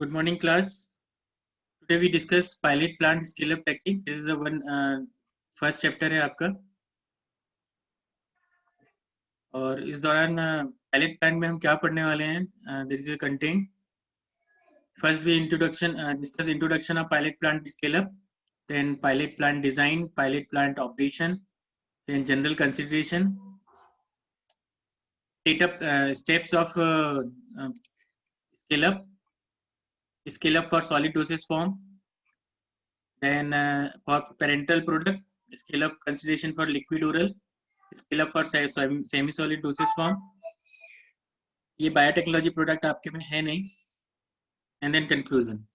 Good morning, class. Today we discuss pilot plant scale up technique. This is the one first chapter है आपका और इस दौरान pilot plant में हम क्या पढ़ने वाले हैं. This is a content. First we discuss introduction of pilot plant scale up, then pilot plant design, pilot plant operation, then general consideration, steps of scale up for solid dosage form, then for parental product, scale up consideration for liquid oral, scale up for semi solid dosage form. ये biotechnology product आपके में है नहीं. And then conclusion.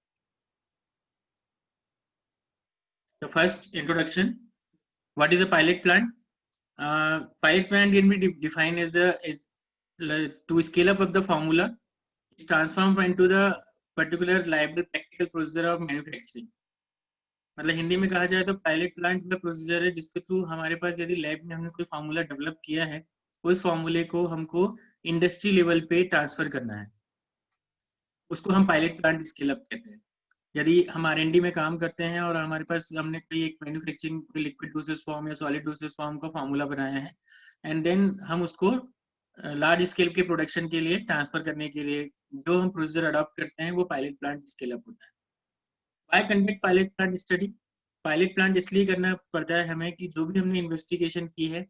The first introduction. What is a pilot plant? Pilot plant can be defined as to scale up of the formula is transformed into the particular liable practical procedure of manufacturing. मतलब हिंदी में कहा जाए तो pilot plant का procedure है जिसके through हमारे पास यदि लैब में हमने कोई फार्मूला डेवलप किया है उस फार्मूले को हमको इंडस्ट्री लेवल पे ट्रांसफर करना है, उसको हम पायलट प्लांट स्केल अप कहते हैं. यदि हम R&D में काम करते हैं और हमारे पास हमने कोई एक मैन्युफैक्चरिंग लिक्विड डोसेज फॉर्म या सॉलिड डोसेज फॉर्म का फार्मूला बनाया है एंड देन हम उसको लार्ज स्केल के प्रोडक्शन के लिए ट्रांसफर करने के लिए जो हम प्रोसीजर अडॉप्ट करते हैं वो पायलट प्लांट स्केल अप होता है. Why conduct pilot plant study? Pilot plant इसलिए करना पड़ता है हमें कि जो भी हमने इन्वेस्टिगेशन की है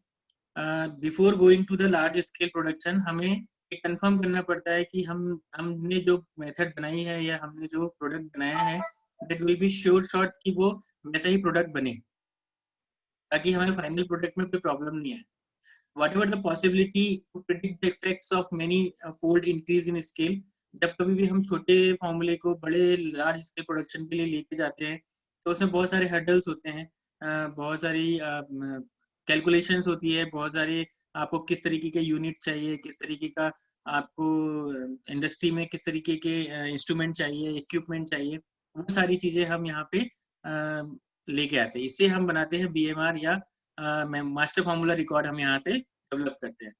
before going to the large scale production हमें ये कंफर्म करना पड़ता है कि हमने जो मेथड बनाई है या हमने जो प्रोडक्ट बनाया है that will be sure shot कि वो वैसा ही प्रोडक्ट बने ताकि हमें फाइनल प्रोडक्ट में कोई प्रॉब्लम नहीं आए. whatever the possibility to predict the effects of many fold increase in scale. जब कभी भी हम छोटे फॉर्मूले को बड़े लार्ज स्केल प्रोडक्शन के लिए लेके जाते हैं तो उसमें बहुत सारे हर्डल्स होते हैं, बहुत सारी कैलकुलेशंस होती है, बहुत सारे आपको किस तरीके के यूनिट चाहिए, किस तरीके का आपको इंडस्ट्री में किस तरीके के इंस्ट्रूमेंट चाहिए, इक्विपमेंट चाहिए, वो सारी चीजें हम यहाँ पे लेके आते हैं. इससे हम बनाते हैं BMR या मास्टर फॉर्मूला रिकॉर्ड हम यहाँ पे डेवलप करते हैं.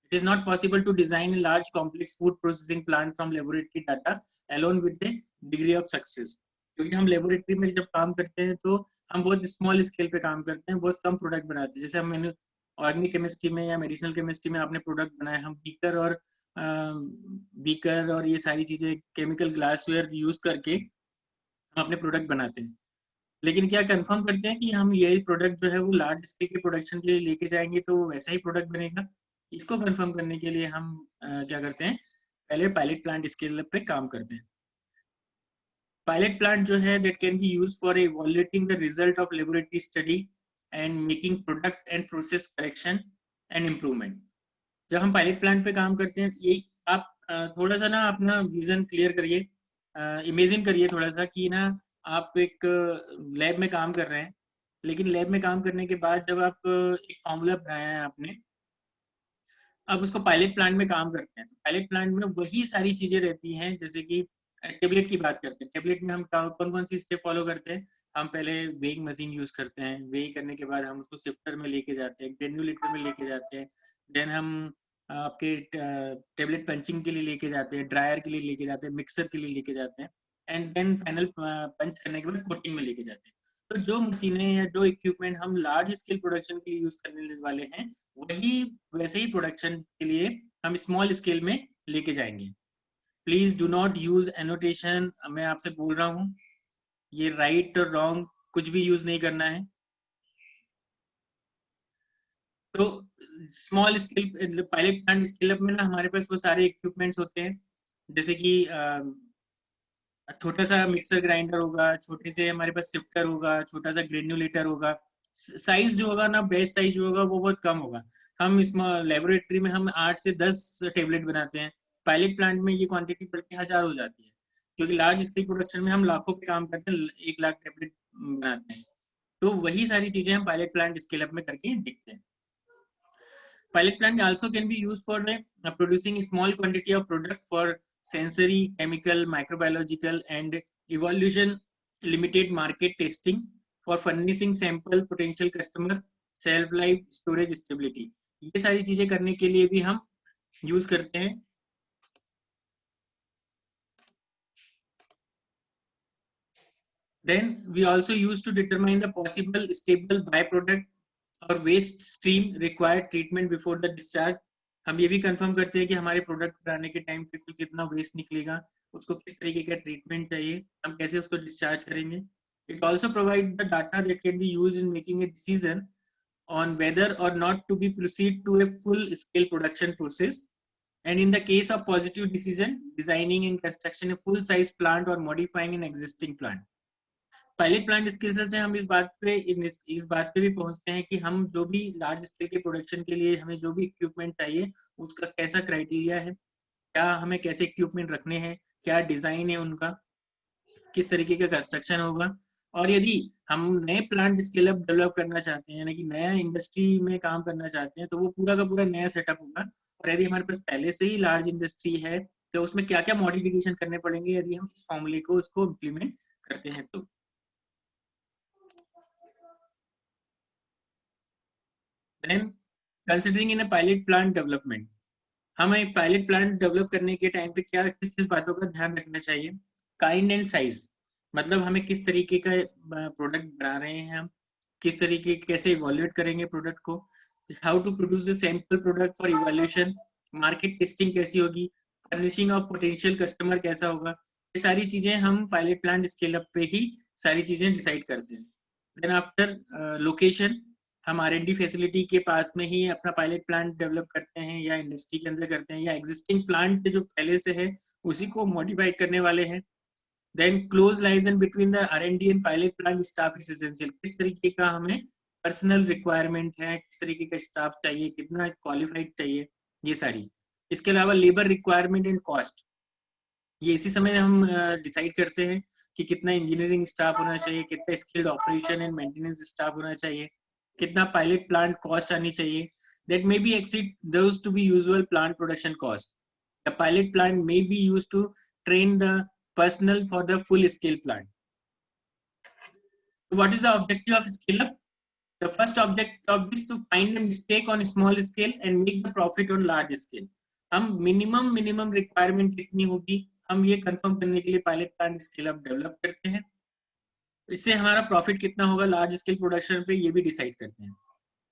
It is not possible to design a large complex food processing plant from laboratory data alone with a degree of success. क्योंकि हम लेबोरेटरी में जब काम करते हैं तो हम बहुत स्मॉल स्केल पे काम करते हैं, बहुत कम प्रोडक्ट बनाते हैं. जैसे हम मैंने ऑर्गेनिक केमिस्ट्री में या मेडिसिनल केमिस्ट्री में आपने प्रोडक्ट बनाए, हम बीकर और ये सारी चीजें केमिकल ग्लासवेयर यूज करके हम अपने प्रोडक्ट बनाते हैं. लेकिन क्या कंफर्म करते हैं कि हम ये प्रोडक्ट जो है वो लार्ज स्केल के प्रोडक्शन के लिए लेके जाएंगे तो वैसा ही प्रोडक्ट बनेगा? इसको कंफर्म करने के लिए हम क्या करते हैं, पहले पायलट प्लांट स्केल पे काम करते हैं. पायलट प्लांट जो है that can be use for evaluating the result of laboratory study and making product and process correction and improvement. जब हम पायलट प्लांट पे काम करते हैं ये आप थोड़ा सा ना अपना विजन क्लियर करिए, इमेजिन करिए थोड़ा सा कि ना आप एक लैब में काम कर रहे हैं, लेकिन लैब में काम करने के बाद जब आप एक फॉर्मूला बनाया है आपने, अब उसको पायलट प्लांट में काम करते हैं तो पायलट प्लांट में वही सारी चीजें रहती हैं. जैसे कि टेबलेट की बात करते हैं, टेबलेट में हम कौन कौन सी स्टेप फॉलो करते हैं. हम पहले वेइंग मशीन यूज करते हैं, वेई करने के बाद हम उसको सिफ्टर में लेके जाते हैं, ग्रेन्युलेटर में लेके जाते हैं, देन हम आपके टेबलेट पंचिंग के लिए लेके जाते हैं, ड्रायर के लिए लेके जाते हैं, मिक्सर के लिए लेके जाते हैं एंड देन फाइनल पंच करने के बाद कोटिंग में लेके जाते हैं. तो जो मशीनें या जो इक्विपमेंट हम लार्ज स्केल प्रोडक्शन के लिए यूज करने वाले हैं वही वैसे ही प्रोडक्शन के लिए हम स्मॉल स्केल में लेके जाएंगे. Please do not use annotation. मैं आपसे बोल रहा हूँ ये राइट और रॉन्ग कुछ भी यूज नहीं करना है. तो small scale pilot plant scale up में ना हमारे पास वो सारे इक्विपमेंट्स होते हैं, जैसे कि छोटा सा मिक्सर ग्राइंडर होगा, छोटे से हमारे पास सिफ्टर होगा, छोटा सा ग्रेन्युलेटर होगा. साइज जो होगा ना, बेस साइज जो होगा वो बहुत कम होगा. हम इसमें लेबोरेटरी में हम 8 से 10 टेबलेट बनाते हैं, पायलट प्लांट में ये क्वांटिटी बढ़ के 1000 हो जाती है, क्योंकि लार्ज स्केल प्रोडक्शन में हम लाखों पे काम करते हैं, 1 लाख टेबलेट बनाते हैं. तो वही सारी चीजें हम पायलट प्लांट स्केल अप में करके देखते हैं. Pilot plant also can be used for producing a small quantity of product for sensory, chemical, microbiological and evolution limited market testing for furnishing sample potential customer, shelf life, storage stability. ये सारी चीजें करने के लिए भी हम use करते हैं Then we also use to determine the possible stable byproduct और waste stream required treatment before the discharge. हम ये भी कंफर्म करते हैं कि हमारे प्रोडक्ट बनाने के टाइम पे कुल कितना वेस्ट निकलेगा, उसको किस तरीके का ट्रीटमेंट चाहिए, हम कैसे उसको डिस्चार्ज करेंगे. It also provide the data that can be used in making a decision on whether or not to be proceed to a full scale production process, and in the case of positive decision, designing and construction a full size plant or modifying an existing plant. Pilot plant scale से हम इस बात पे भी पहुंचते हैं कि हम जो भी लार्ज स्केल के प्रोडक्शन के लिए हमें जो भी इक्विपमेंट चाहिए उसका कैसा क्राइटेरिया है, क्या हमें कैसे इक्विपमेंट रखने हैं, क्या डिजाइन है उनका, किस तरीके का कंस्ट्रक्शन होगा. और यदि हम नए प्लांट स्केल अप डेवलप करना चाहते हैं, यानी कि नया इंडस्ट्री में काम करना चाहते हैं, तो वो पूरा का पूरा नया सेटअप होगा. और यदि हमारे पास पहले से ही लार्ज इंडस्ट्री है तो उसमें क्या क्या मॉडिफिकेशन करने पड़ेंगे यदि हम इस फॉर्मूले को उसको इम्प्लीमेंट करते हैं. तो Then, considering in a pilot plant development, हमें पायलट प्लांट डेवलप करने के टाइम पे क्या किस किस बातों का ध्यान रखना चाहिए. काइंड एंड साइज, मतलब हमें किस तरीके का प्रोडक्ट बना रहे हैं, हम किस तरीके कैसे इवोल्यूट करेंगे प्रोडक्ट को, how to produce a sample product for evaluation, market testing कैसी होगी, फर्निशिंग ऑफ पोटेंशियल कस्टमर कैसा होगा. ये सारी चीजें हम पायलट प्लांट स्केल अप पे ही सारी चीजें डिसाइड करते हैं. देन आफ्टर लोकेशन, हम R&D फैसिलिटी के पास में ही अपना पायलट प्लांट डेवलप करते हैं या इंडस्ट्री के अंदर करते हैं या एग्जिस्टिंग प्लांट जो पहले से है उसी को मॉडिफाई करने वाले हैं. Then close liaison between the R&D and pilot plant staff is essential, किस तरीके का हमें पर्सनल रिक्वायरमेंट है, किस तरीके का स्टाफ चाहिए, कितना क्वालिफाइड चाहिए, ये सारी. इसके अलावा लेबर रिक्वायरमेंट एंड कॉस्ट, ये इसी समय हम डिसाइड करते हैं कि कितना इंजीनियरिंग स्टाफ होना चाहिए, कितना skilled operation and maintenance staff होना चाहिए, कितना पायलट प्लांट कॉस्ट आनी चाहिए. That may be exceed those to be usual plant production cost. The pilot plant may be used to train the personnel for the full scale plant. What is the objective of scale up? The first objective is to find a mistake on small scale and make the profit on large scale. हम minimum requirement कितनी होगी हम ये confirm करने के लिए pilot plant scale up develop करते हैं. इससे हमारा प्रॉफिट कितना होगा लार्ज स्केल प्रोडक्शन पे ये भी डिसाइड करते हैं.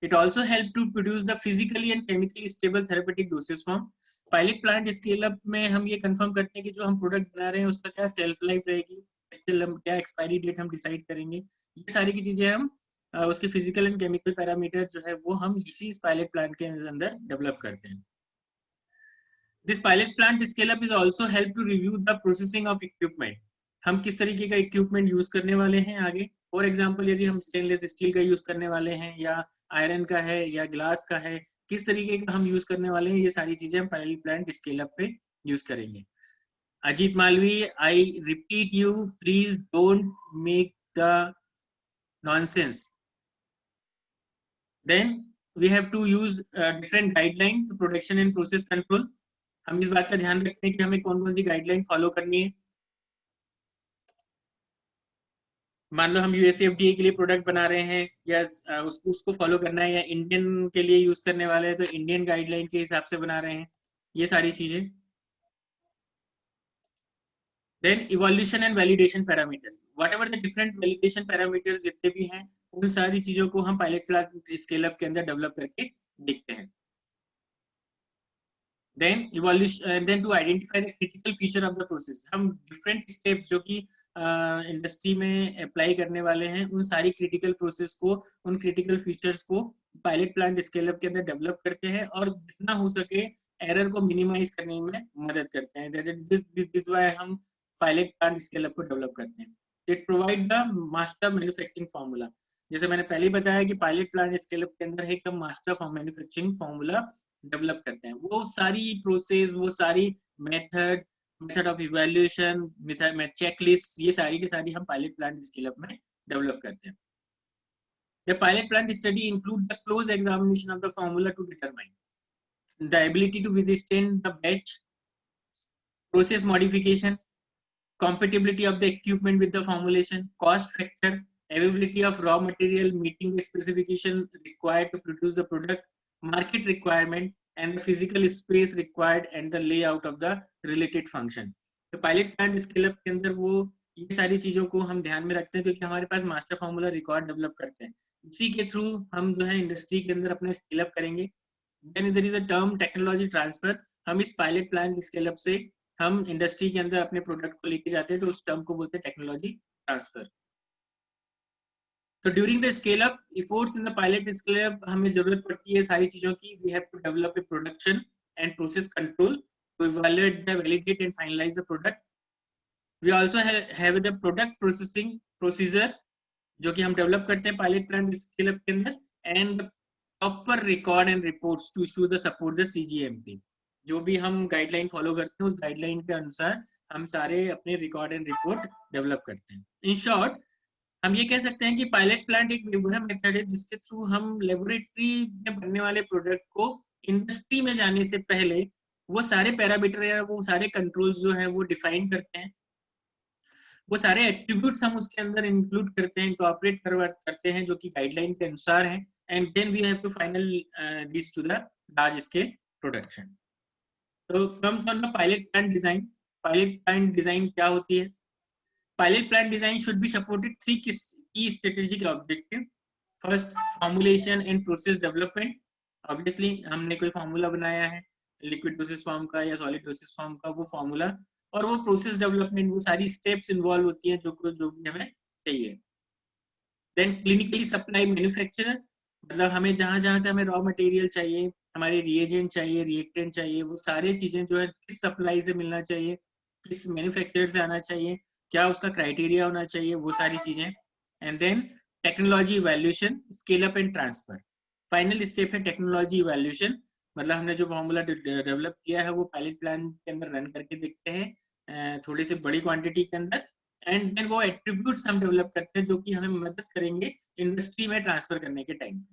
It also help to produce the physically and chemically stable therapeutic dosage form. Pilot plant scale up में हम ये कंफर्म करते हैं कि जो हम प्रोडक्ट बना रहे हैं उसका क्या सेल्फ लाइफ रहेगी, क्या एक्सपायरी डेट हम डिसाइड करेंगे. ये सारी की चीजें हम उसके फिजिकल एंड केमिकल पैरामीटर जो है वो हम इसी पायलट प्लांट के अंदर डेवलप करते हैं. This pilot plant scale up is also help to review the processing of equipment. हम किस तरीके का इक्विपमेंट यूज करने वाले हैं आगे. फॉर एग्जांपल यदि हम स्टेनलेस स्टील का यूज करने वाले हैं या आयरन का है या ग्लास का है, किस तरीके का हम यूज करने वाले हैं, ये सारी चीजें हम पायलट प्लांट स्केल अप पे यूज करेंगे. Ajit Malvi, I repeat you, please don't make the nonsense. Then we have to use different guideline to production and process control. हम इस बात का ध्यान रखते हैं कि हमें कौन कौन सी गाइडलाइन फॉलो करनी है. मान लो हम यूएसएफडीए के लिए प्रोडक्ट बना रहे हैं या उसको फॉलो करना है, या इंडियन के लिए यूज करने वाले हैं तो इंडियन गाइडलाइन के हिसाब से बना रहे हैं, ये सारी चीजें. Then evaluation and validation parameters, whatever the different validation parameters जितने भी हैं उन सारी चीजों को हम पायलट प्लांट स्केल अप के अंदर डेवलप करके देखते हैं. Then evolution, then to identify the critical feature of the process, हम different steps जो कि इंडस्ट्री में अप्लाई करने वाले हैं उन सारी क्रिटिकल प्रोसेस को, उन क्रिटिकल फीचर्स को पायलट प्लांट स्केल अप के अंदर डेवलप करते हैं और जितना हो सके एरर को मिनिमाइज करने में मदद करते हैं. दिस व्हाई हम पायलट प्लांट स्केल अप को डेवलप करते हैं. It provide the master manufacturing formula. जैसे मैंने पहले बताया कि पायलट प्लांट स्केल अप के अंदर एक मास्टर मैन्युफैक्चरिंग फार्मूला डेवलप करते हैं. वो सारी प्रोसेस, वो सारी मेथड ऑफ इवैल्यूएशन, चेकलिस्ट, ये सारी की सारी हम पायलट प्लांट स्केल अप में डेवलप करते हैं. The pilot plant study includes the close examination of the formula to determine the ability to withstand the batch, process modification, compatibility of the equipment with the formulation, cost factor, availability of raw material meeting the specification required to produce the product, market requirement, and the physical space required and the layout of the related function. तो pilot plant scale up के अंदर वो ये सारी चीजों को हम ध्यान में रखते हैं क्योंकि हमारे पास मास्टर फॉर्मूला रिकॉर्ड डेवलप करते हैं, उसी के थ्रू हम जो है इंडस्ट्री के अंदर अपने स्केल अप करेंगे। Then there is a term technology transfer, हम इस पायलट प्लान स्केल अप से हम इंडस्ट्री के अंदर अपने प्रोडक्ट को लेके जाते हैं, तो उस टर्म को बोलते हैं टेक्नोलॉजी ट्रांसफर। तो during the scale up efforts in the pilot scale up हमें जरूरत पड़ती है सारी चीजों की। We have to develop a production and process control to evaluate the validate and finalise the product. We also have the product processing procedure जो कि हम डेवलप करते हैं पायलट प्लान स्केल अप के अंदर, and proper record and reports to issue the support the CGMP. जो भी हम गाइडलाइन फॉलो करते हैं उस गाइडलाइन के अनुसार हम सारे अपने रिकॉर्ड एंड रिपोर्ट डेवलप करते हैं। इन शॉर्ट हम ये कह सकते हैं कि पायलट प्लांट एक वह मेथड है जिसके थ्रू हम लेबोरेटरी में बनने वाले प्रोडक्ट को इंडस्ट्री में जाने से पहले वो सारे पैरामीटर या वो सारे कंट्रोल्स जो है वो डिफाइन करते हैं, वो सारे एट्रीब्यूट्स हम उसके अंदर इंक्लूड करते हैं, इंकॉर्पोरेट करते हैं जो कि गाइडलाइन के अनुसार है, and then we have to final reach to the large scale production. तो comes on the pilot plant design. Pilot plant design क्या होती है? Pilot plant design should be supported three key strategic objectives. First, formulation and process development. Obviously, हमने कोई formula बनाया है liquid dosage form का या सॉलिड डोसेज फॉर्म का, वो फॉर्मूला और वो प्रोसेस डेवलपमेंट, वो सारी स्टेप्स इन्वॉल्व होती हैं जो भी हमें चाहिए। देन क्लिनिकली सप्लाई मैन्युफैक्चरर, मतलब हमें जहां जहां से हमें रॉ मटेरियल चाहिए, हमारे रिएजेंट चाहिए, रिएक्टेंट चाहिए, वो सारी चीजें जो है किस सप्लाई से मिलना चाहिए, किस मैन्युफैक्चरर से आना चाहिए, क्या उसका क्राइटेरिया होना चाहिए, वो सारी चीजें। And then technology evaluation, scale up and transfer. Final step है टेक्नोलॉजी इवैल्यूएशन, मतलब हमने जो फॉर्मूला डेवलप किया है वो पायलट प्लान के अंदर रन करके देखते हैं थोड़ी सी बड़ी क्वांटिटी के अंदर, एंड देन वो एट्रीब्यूट्स हम डेवलप करते हैं जो कि हमें मदद करेंगे इंडस्ट्री में ट्रांसफर करने के time.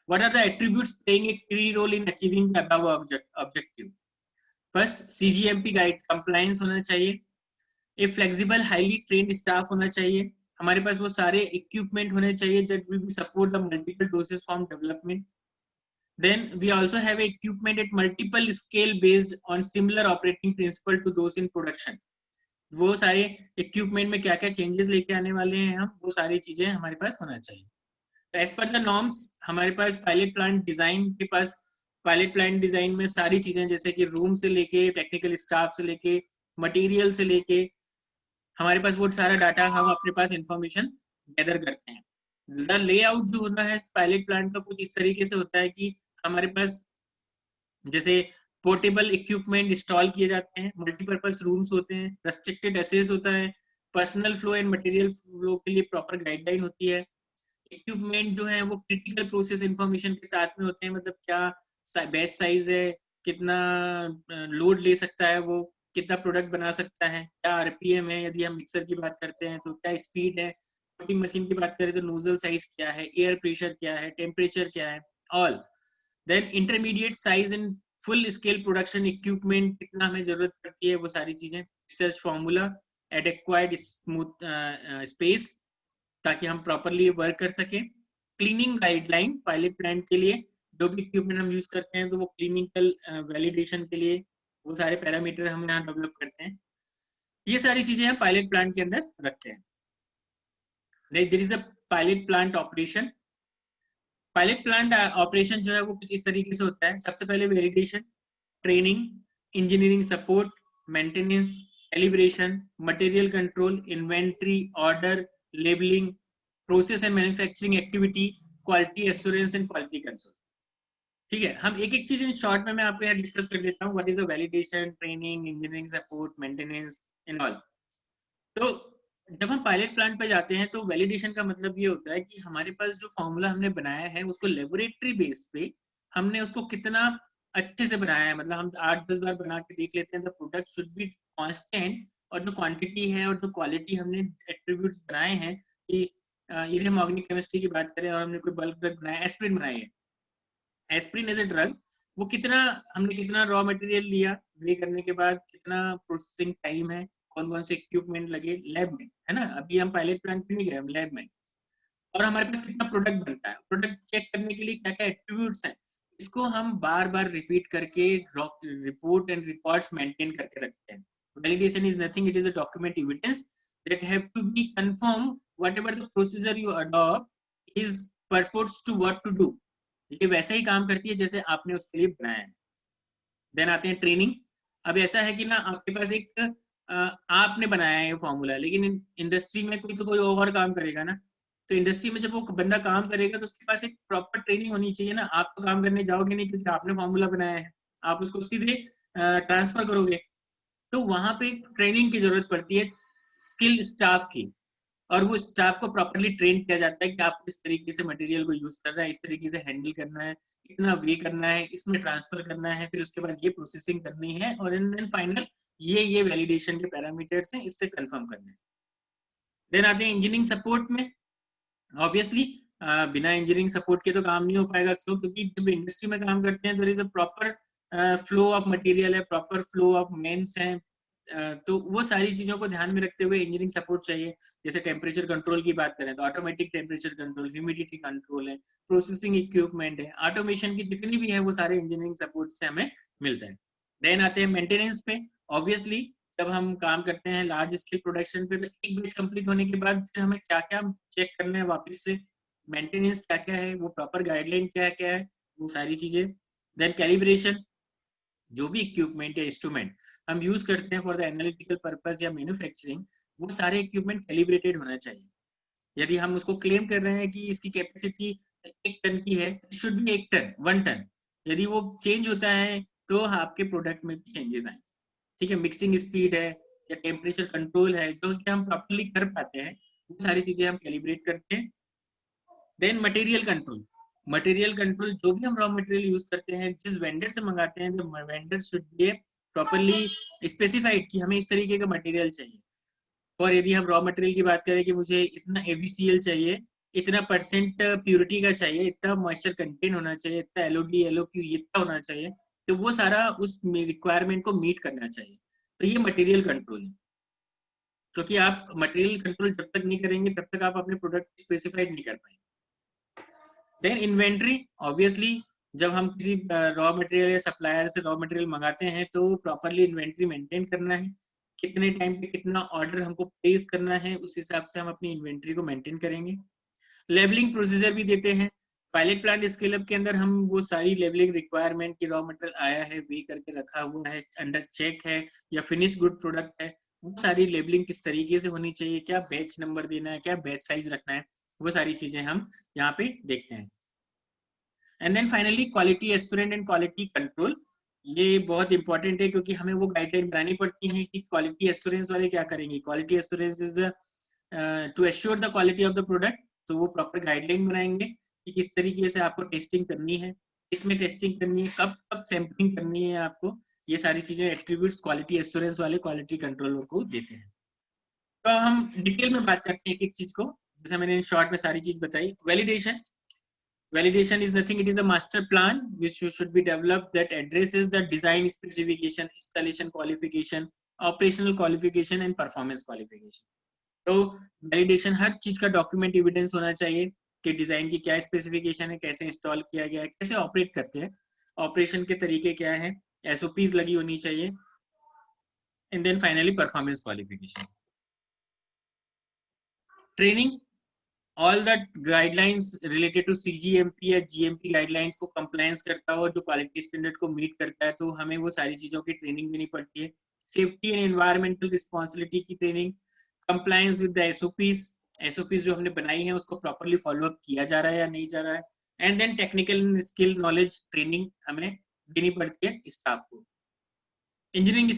What are the attributes playing a key role in achieving the above objective? First, CGMP guide compliance होना चाहिए, a flexible highly trained staff होना चाहिए, हमारे पास वो सारे इक्विपमेंट होने चाहिए that will support the multiple doses form development. Then we also have equipment at multiple scale based on similar operating principle to those in production. वो सारे equipment में क्या क्या चेंजेस लेके आने वाले हैं हम, वो सारी चीजें हमारे पास होना चाहिए। तो एज पर द नॉर्म्स हमारे पास पायलट प्लांट डिजाइन के पास, पायलट प्लांट डिजाइन में सारी चीजें जैसे कि रूम से लेके टेक्निकल स्टाफ से लेके मटेरियल से लेके हमारे पास वो सारा डाटा हम अपने पास इंफॉर्मेशन गैदर करते हैं। द लेआउट जो होता है पायलट प्लांट का कुछ इस तरीके से होता है कि हमारे पास जैसे पोर्टेबल इक्विपमेंट इंस्टॉल किए जाते हैं, मल्टीपर्पज रूम्स होते हैं, रेस्ट्रिक्टेड एसेस होता है, personal flow and material flow के लिए प्रॉपर गाइडलाइन होती है। इक्विपमेंट जो है वो क्रिटिकल प्रोसेस इंफॉर्मेशन के साथ में होते हैं, मतलब क्या बैच साइज है, कितना लोड ले सकता है वो, कितना प्रोडक्ट बना सकता है, क्या आरपीएम है, यदि हम मिक्सर की बात करते हैं तो क्या स्पीड है, कटिंग मशीन की बात करें तो नोजल साइज क्या है, एयर प्रेशर क्या है, टेम्परेचर क्या है, all. Then intermediate size and full scale production equipment कितना हमें जरूरत पड़ती है, वो सारी चीजें, रिसर्च फॉर्मूला, एडेक्वाइड स्मूथ स्पेस ताकि हम प्रॉपरली वर्क कर सकें, क्लीनिंग गाइडलाइन पायलट प्लांट के लिए जो भी इक्विपमेंट हम यूज करते हैं तो वो क्लिनिकल वैलिडेशन के लिए वो सारे पैरामीटर हम यहाँ डेवलप करते हैं। ये सारी चीजें हम पायलट प्लांट के अंदर रखते हैं। There is a pilot plant operation. Pilot plant operation जो है वो कुछ इस तरीके से होता है। सबसे पहले validation, training, engineering support, maintenance, calibration, material control, inventory, order, labelling, process and manufacturing activity, quality assurance and quality control. ठीक है, हम एक एक चीज इन शॉर्ट में मैं आपको यहाँ डिस्कस कर देता हूँ। What is a validation, training, engineering support, maintenance and all. तो जब हम पायलट प्लांट पे जाते हैं तो वैलिडेशन का मतलब ये होता है कि हमारे पास जो फॉर्मूला हमने बनाया है उसको लेबोरेटरी बेस पे हमने उसको कितना अच्छे से बनाया है, मतलब हम 8-10 बार बना के देख लेते हैं। The product should be constant, और जो क्वांटिटी है और जो क्वालिटी हमने एट्रीब्यूट्स बनाए हैं कि यदि हम ऑर्गेनिक केमिस्ट्री की बात करें और हमने कोई बल्क ड्रग बनाया, एस्पिरिन बनाई है, एस्पिरिन एज ए ड्रग, वो कितना हमने कितना रॉ मटेरियल लिया, वे करने के बाद कितना प्रोसेसिंग टाइम है, कौन कौन से इक्विपमेंट लगे लैब में, है ना, अभी हम पायलट प्लांट पे नहीं गए, हम लैब में, और हमारे पास कितना प्रोडक्ट बनता है, प्रोडक्ट चेक करने के लिए क्या क्या एट्रीब्यूट्स हैं, इसको हम बार बार रिपीट करके रिपोर्ट एंड रिकॉर्ड्स मेंटेन करके रखते हैं। Validation is nothing, it is a document evidence that have to be confirmed whatever the procedure you adopt is purports to what to do. ये वैसा ही काम करती है जैसे आपने उसके लिए बनाया है. देन आते हैं ट्रेनिंग. अब ऐसा है कि ना आपके पास एक आपने बनाया है ये फॉर्मूला, लेकिन इंडस्ट्री में कोई तो कोई और काम करेगा ना. तो इंडस्ट्री में जब वो बंदा काम करेगा तो उसके पास एक प्रॉपर ट्रेनिंग होनी चाहिए ना. आप तो काम करने जाओगे नहीं क्योंकि आपने फॉर्मूला बनाया है, आप उसको सीधे ट्रांसफर करोगे. तो वहां पे ट्रेनिंग की जरूरत पड़ती है स्किल स्टाफ की, और वो स्टाफ को प्रॉपरली ट्रेन किया जाता है कि आपको इस तरीके से मटेरियल को यूज करना है, इस तरीके से हैंडल करना है, इतना वे करना है, इसमें ट्रांसफर करना है, फिर उसके बाद ये प्रोसेसिंग करनी है, और देन फाइनल ये वैलिडेशन के पैरामीटर्स हैं, इससे कंफर्म करना है. देन आते हैं इंजीनियरिंग सपोर्ट में. ऑब्वियसली बिना इंजीनियरिंग सपोर्ट के तो काम नहीं हो पाएगा. क्यों? क्योंकि जब इंडस्ट्री में काम करते हैं तो is a proper flow of material है, प्रॉपर फ्लो ऑफ मेन्स है. तो वो सारी चीजों को ध्यान में रखते हुए इंजीनियरिंग सपोर्ट चाहिए. जैसे टेम्परेचर कंट्रोल की बात करें तो automatic temperature control, humidity control है, प्रोसेसिंग इक्विपमेंट है, ऑटोमेशन की जितनी भी है वो सारे इंजीनियरिंग सपोर्ट से हमें मिलता है. देन आते हैं मेंटेनेंस पे. ऑब्वियसली जब हम काम करते हैं लार्ज स्केल प्रोडक्शन पे तो एक बैच कंप्लीट होने के बाद फिर हमें क्या क्या चेक करना है वापस से, मेंटेनेंस क्या क्या है, वो प्रॉपर गाइडलाइन क्या क्या है, वो सारी चीजें. देन कैलिब्रेशन, जो भी इक्विपमेंट या इंस्ट्रूमेंट हम यूज करते हैं फॉर द एनालिटिकल पर्पस या मैन्युफैक्चरिंग, वो सारे इक्विपमेंट कैलिब्रेटेड होना चाहिए. यदि हम उसको क्लेम कर रहे हैं कि इसकी कैपेसिटी 1 टन की है, शुड बी 1 टन, 1 टन. यदि वो चेंज होता है तो आपके प्रोडक्ट में भी चेंजेस आए. ठीक है, मिक्सिंग स्पीड है या टेम्परेचर कंट्रोल है, जो कि हम प्रॉपर्ली कर पाते हैं, वो सारी चीजें हम कैलिब्रेट करते हैं. Then material control. Material control, जो भी हम रॉ मटेरियल यूज करते हैं, जिस वेंडर से मंगाते हैं, तो vendor should be properly specified कि हमें इस तरीके का मटेरियल चाहिए. और यदि हम रॉ मटेरियल की बात करें कि मुझे इतना ABCL चाहिए, इतना परसेंट प्योरिटी का चाहिए, इतना मॉइस्चर कंटेंट होना चाहिए, इतना LOD LOQ इतना होना चाहिए, तो वो सारा उस रिक्वायरमेंट को मीट करना चाहिए. तो ये मटेरियल कंट्रोल है. क्योंकि आप मटेरियल कंट्रोल जब तक नहीं करेंगे तब तक आप अपने प्रोडक्ट स्पेसिफाइड नहीं कर पाएंगे. Then inventory. ऑब्वियसली जब हम किसी रॉ मटेरियल या सप्लायर से रॉ मटेरियल मंगाते हैं तो प्रॉपरली इन्वेंट्री मेंटेन करना है. कितने टाइम पे कितना ऑर्डर हमको प्लेस करना है, उस हिसाब से हम अपनी इन्वेंट्री को मेंटेन करेंगे. लेबलिंग प्रोसीजर भी देते हैं. पायलट प्लांट स्केल अप के अंदर हम वो सारी लेबलिंग रिक्वायरमेंट की रॉ मटेरियल आया है, वे करके रखा हुआ है, अंडर चेक है या फिनिश गुड प्रोडक्ट है, वो सारी लेबलिंग किस तरीके से होनी चाहिए, क्या बैच नंबर देना है, क्या बैच साइज रखना है, वो सारी चीजें हम यहाँ पे देखते हैं. And then finally quality assurance and quality control. ये बहुत इंपॉर्टेंट है क्योंकि हमें वो गाइडलाइन बनानी पड़ती है कि क्वालिटी एश्योरेंस वाले क्या करेंगे. Quality assurance is to assure the quality of the product. तो वो प्रॉपर गाइडलाइन बनाएंगे कि किस तरीके से आपको टेस्टिंग करनी है, इसमें टेस्टिंग करनी है, कब कब सैम्पलिंग करनी है आपको. ये सारी चीजें एट्रीब्यूट्स क्वालिटी एश्योरेंस वाले क्वालिटी कंट्रोलर को देते हैं. तो हम डिटेल में बात करते हैं एक एक चीज को. जैसे मैंने शॉर्ट में सारी चीज बताई. Validation. Validation is nothing, it is a master plan which should be developed that addresses the design specification, installation qualification, operational qualification and performance qualification. तो validation हर चीज का डॉक्यूमेंट एविडेंस होना चाहिए कि डिजाइन की क्या स्पेसिफिकेशन है, कैसे इंस्टॉल किया गया है, कैसे ऑपरेट करते हैं, ऑपरेशन के तरीके क्या है, SOPs लगी होनी चाहिए. And then finally performance qualification. Training. All the guidelines related to CGMP या GMP गाइडलाइंस को कंप्लायंस करता हो, जो क्वालिटी स्टैंडर्ड को मीट करता है, तो हमें वो सारी चीजों की ट्रेनिंग देनी पड़ती है. सेफ्टी एंड एनवायरमेंटल रिस्पॉन्सिबिलिटी की training. Compliance with the SOPs जो हमने बनाई है उसको प्रॉपरली फॉलो अप किया जा रहा है या नहीं जा रहा है. And then technical skill knowledge training हमें देनी पड़ती है स्टाफ को. इंजीनियरिंग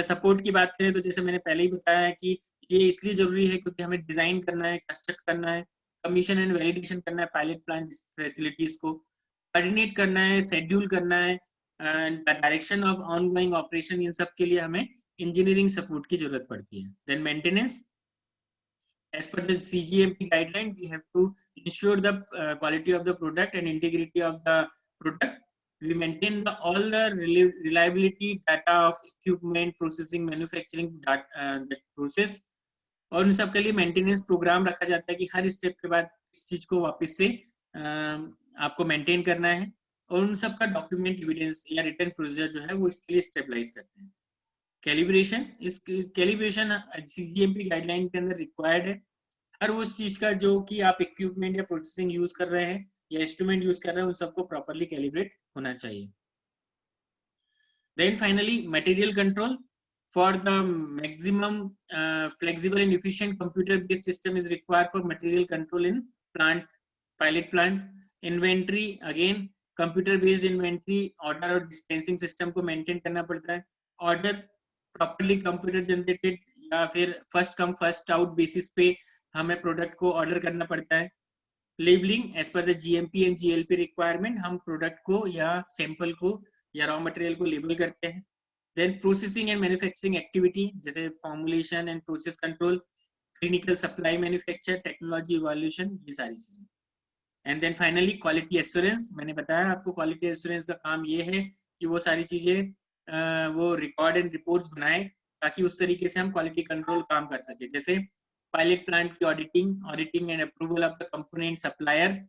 सपोर्ट की बात करें तो जैसे मैंने पहले ही बताया है कि ये इसलिए जरूरी है क्योंकि हमें डिजाइन करना है, कंस्ट्रक्ट करना है, कमीशन एंड वैलिडेशन करना है पायलट प्लांट फैसिलिटीज को, कोऑर्डिनेट करना है, शेड्यूल करना है, डायरेक्शन ऑफ ऑनगोइंग ऑपरेशन. इन सब के लिए हमें इंजीनियरिंग सपोर्ट की जरूरत पड़ती है. Then maintenance. As per the CGMP guideline, we have to ensure the quality of the product and integrity of the product. We maintain all the reliability data of equipment, processing, manufacturing that process. और उन सब के लिए maintenance programme रखा जाता है कि हर step के बाद इस चीज को वापस से आपको मेंटेन करना है. और उन सब का डॉक्यूमेंट एविडेंस या रिटर्न प्रोसीजर जो है वो इसके लिए स्टेबलाइज करते हैं. कैलिब्रेशन, इस कैलिब्रेशन CGMP गाइडलाइन के अंदर रिक्वायर्ड है। हर उस चीज का जो कि आप इक्विपमेंट या प्रोसेसिंग यूज कर रहे हैं या इंस्ट्रूमेंट यूज कर रहे हैं, उन सबको प्रॉपर्ली कैलिब्रेट होना चाहिए। Then finally, material control. For the maximum flexible and efficient computer-based system is required for material control in plant, pilot plant. Inventory, again, computer-based inventory, order और dispensing system को maintain करना पड़ता है। Order properly computer generated या फिर first come first out basis पे हमें product को order करना पड़ता है। Labeling, as per the GMP and GLP requirement, हम product को या sample को या रॉ मटेरियल को लेबल करते हैं। Then processing and manufacturing activity, जैसे formulation and process control, clinical supply, manufacture, technology evolution, ये सारी चीजें। And then finally quality assurance, मैंने बताया आपको क्वालिटी एश्योरेंस का काम ये है कि वो सारी चीजें वो रिकॉर्ड एंड रिपोर्ट्स बनाए ताकि उस तरीके से हम क्वालिटी कंट्रोल काम कर सके। जैसे पायलट प्लांट की auditing and approval of the component supplier,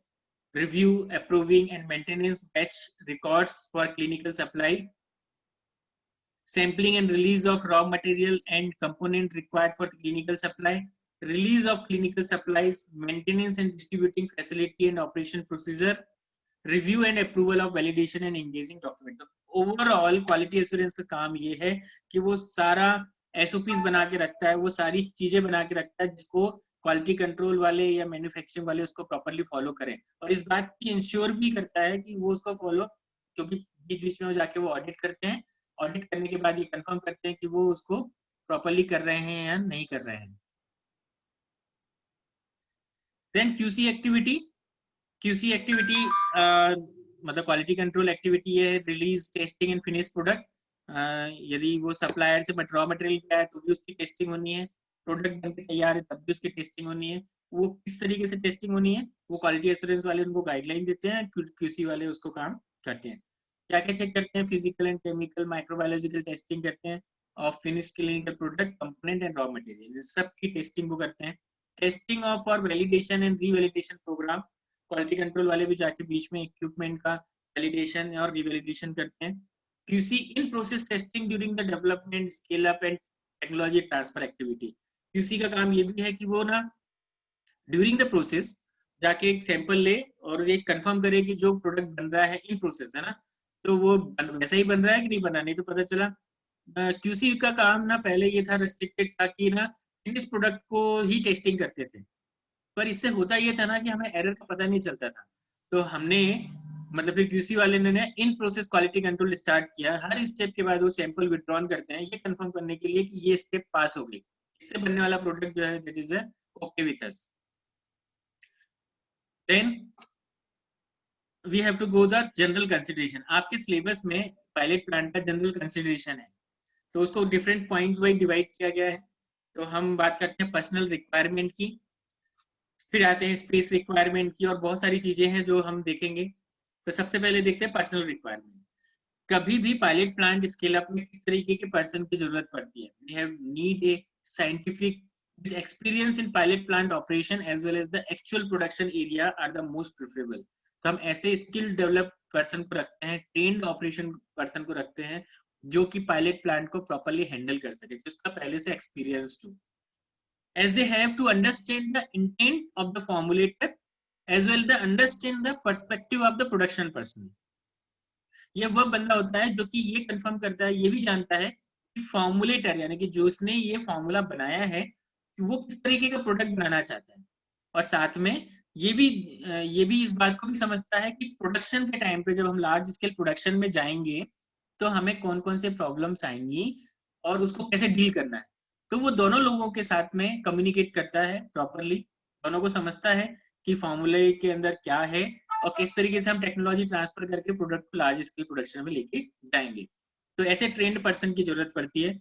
review, approving and maintenance batch records for clinical supply, sampling and release of raw material and component required for clinical supply, release of clinical supplies, maintenance and distributing facility and operation procedure, review and approval of validation and engaging document. Overall quality assurance का काम ये है कि वो सारा SOPs बना के रखता है, वो सारी चीजें बना के रखता है जिसको क्वालिटी कंट्रोल वाले या मैन्युफैक्चरिंग वाले उसको प्रॉपर्ली फॉलो करें, और इस बात की इंश्योर भी करता है कि वो उसको फॉलो, क्योंकि बीच बीच में वो जाके वो ऑडिट करते हैं, ऑडिट करने के बाद ये कंफर्म करते हैं कि वो उसको प्रॉपर्ली कर रहे हैं या नहीं कर रहे हैं। Then QC activity, QC activity मतलब क्वालिटी कंट्रोल एक्टिविटी है release, testing and finish product. यदि वो सप्लायर से रॉ मटेरियल आया तो भी उसकी टेस्टिंग होनी है, प्रोडक्ट बनके तैयार है तब भी उसकी टेस्टिंग होनी है। वो किस तरीके से टेस्टिंग होनी है वो क्वालिटी एश्योरेंस वाले उनको गाइडलाइन देते हैं, QC वाले उसको काम करते हैं। क्या क्या चेक करते हैं? Physical and chemical, microbiological testing करते हैं of finish clinical product, component and raw material, सब की टेस्टिंग वो करते हैं। टेस्टिंग ऑफ और validation and revalidation program, quality control वाले भी जाके बीच में इक्विपमेंट का वैलिडेशन और रिवैलिडेशन करते हैं। QC in process testing during the development, scale up and technology transfer activity. QC का काम ये भी है कि वो ना ड्यूरिंग द प्रोसेस जाके एक सैंपल ले और ये कंफर्म करे कि जो प्रोडक्ट बन रहा है इन प्रोसेस है ना, तो वो वैसा ही बन रहा है कि नहीं बना। नहीं तो पता चला QC का काम ना पहले ये था, रेस्ट्रिक्टेड था कि ना फिनिश प्रोडक्ट को ही टेस्टिंग करते थे, पर इससे होता ये था ना कि हमें एरर का पता नहीं चलता था। तो हमने मतलब फिर QC वाले ने in process quality control start किया। हर स्टेप के बाद वो सैंपल विड्रॉन करते हैं ये कंफर्म करने के लिए कि ये स्टेप पास हो गई, इससे बनने वाला प्रोडक्ट जो है that is okay with us. Then we have to go the general consideration. आपके सिलेबस में पायलट प्लांट का जनरल कंसिडरेशन है, तो उसको डिफरेंट पॉइंट्स वाइज डिवाइड किया गया है। तो हम बात करते हैं पर्सनल रिक्वायरमेंट की, फिर आते हैं स्पेस रिक्वायरमेंट की, और बहुत सारी चीजें हैं जो हम देखेंगे। तो सबसे पहले देखते हैं पर्सनल रिक्वायरमेंट। कभी भी पायलट प्लांट स्केल अप में किस तरीके के पर्सन की जरूरत पड़ती है? We have need a scientific with experience in pilot plant operation as well as the actual production area are the most preferable। तो हम ऐसे स्किल डेवलप पर्सन को रखते हैं, ट्रेन्ड ऑपरेशन पर्सन को रखते हैं जो कि पायलट प्लांट को प्रॉपर्ली हैंडल कर सके, जिसका पहले से एक्सपीरियंस हो, as they have to understand the intent of the formulator as well as understand the perspective of the production person। ये वह बंदा होता है जो कि ये कंफर्म करता है, ये भी जानता है कि फॉर्मुलेटर यानी कि जो उसने ये फॉर्मूला बनाया है कि वो किस तरीके का प्रोडक्ट बनाना चाहता है, और साथ में ये भी इस बात को भी समझता है कि प्रोडक्शन के टाइम पे जब हम लार्ज स्केल प्रोडक्शन में जाएंगे तो हमें कौन कौन से प्रॉब्लम्स आएंगी और उसको कैसे डील करना है। तो वो दोनों लोगों के साथ में कम्युनिकेट करता है प्रॉपरली, दोनों को समझता है कि फॉर्मूले के अंदर क्या है और किस तरीके से हम टेक्नोलॉजी ट्रांसफर करके प्रोडक्ट को लार्ज स्केल प्रोडक्शन में लेके जाएंगे। तो ऐसे ट्रेंड पर्सन की जरूरत पड़ती है।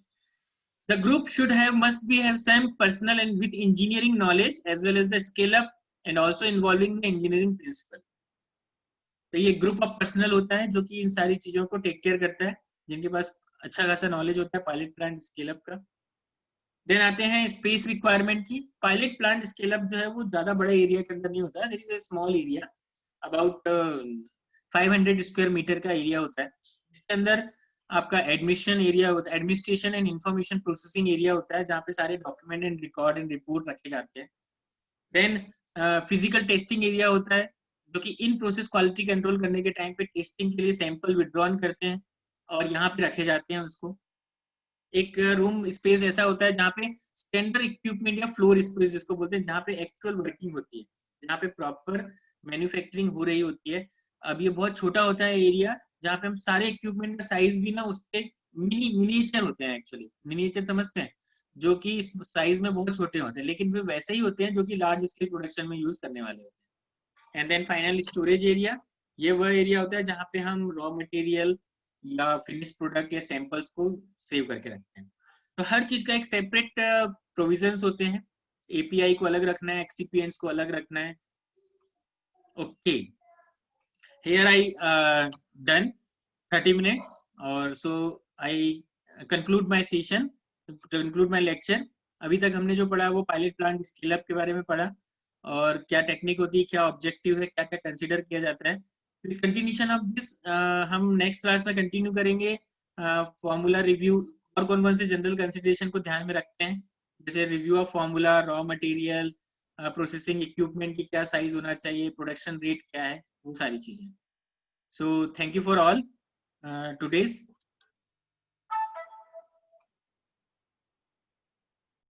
The group should have must be have some personal and with engineering knowledge as well as the scale up and also involving the engineering principle। तो ये ग्रुप ऑफ पर्सनल होता है जो कि इन सारी चीजों को टेक केयर करता है, जिनके पास अच्छा खासा नॉलेज होता है पायलट प्लांट स्केल अप का। देन आते हैं स्पेस रिक्वायरमेंट की। पायलट प्लांट स्केल अप जो है वो ज्यादा बड़े एरिया के अंदर नहीं होता है, there is a small area about 500 square metre का एरिया होता है, इसके अंदर आपका एडमिशन एरिया होता है, administration and information processing area होता है, जहाँ पे सारे document and record and report रखे जाते हैं। देन फिजिकल टेस्टिंग एरिया होता है, जो कि इन प्रोसेस क्वालिटी कंट्रोल करने के टाइम पे टेस्टिंग के लिए सैंपल विड्रॉन करते हैं और यहाँ पे रखे जाते हैं उसको। एक रूम स्पेस ऐसा होता है जहाँ पे स्टैंडर्ड इक्विपमेंट या फ्लोर स्पेस जिसको बोलते हैं, जहाँ पे एक्चुअल वर्किंग होती है, जहाँ पे प्रॉपर मैन्युफैक्चरिंग हो रही होती है। अब ये बहुत छोटा होता है एरिया, जहाँ पे हम सारे इक्विपमेंट का साइज भी ना उसके मिनिएचर होते हैं, एक्चुअली मिनिएचर समझते हैं, जो कि साइज में बहुत छोटे होते हैं, लेकिन वे वैसे ही होते हैं जो कि लार्ज स्केल प्रोडक्शन में यूज करने वाले होते हैं। And then final storage area, ये वह एरिया होता है जहाँ पे हम रॉ मटेरियल या फिनिश प्रोडक्ट या सैंपल्स को सेव करके रखते हैं। तो हर चीज का एक सेपरेट प्रोविजंस होते हैं, एपीआई को अलग रखना है, एक्सीपिएंट्स को अलग रखना है। Okay, here I done 30 minutes, और so I conclude my session, conclude my lecture. अभी तक हमने जो पढ़ा वो पायलट प्लांट स्केल अप के बारे में पढ़ा, और क्या टेक्निक होती है, क्या ऑब्जेक्टिव है, क्या क्या कंसीडर किया जाता है। फिर कंटिन्यूशन ऑफ दिस हम नेक्स्ट क्लास में कंटिन्यू करेंगे फॉर्मूला रिव्यू, और कौन कौन से जनरल कंसिडरेशन को ध्यान में रखते हैं, जैसे review of formula, raw material, processing equipment की क्या साइज होना चाहिए, प्रोडक्शन रेट क्या है, वो सारी चीजें। So thank you for all today's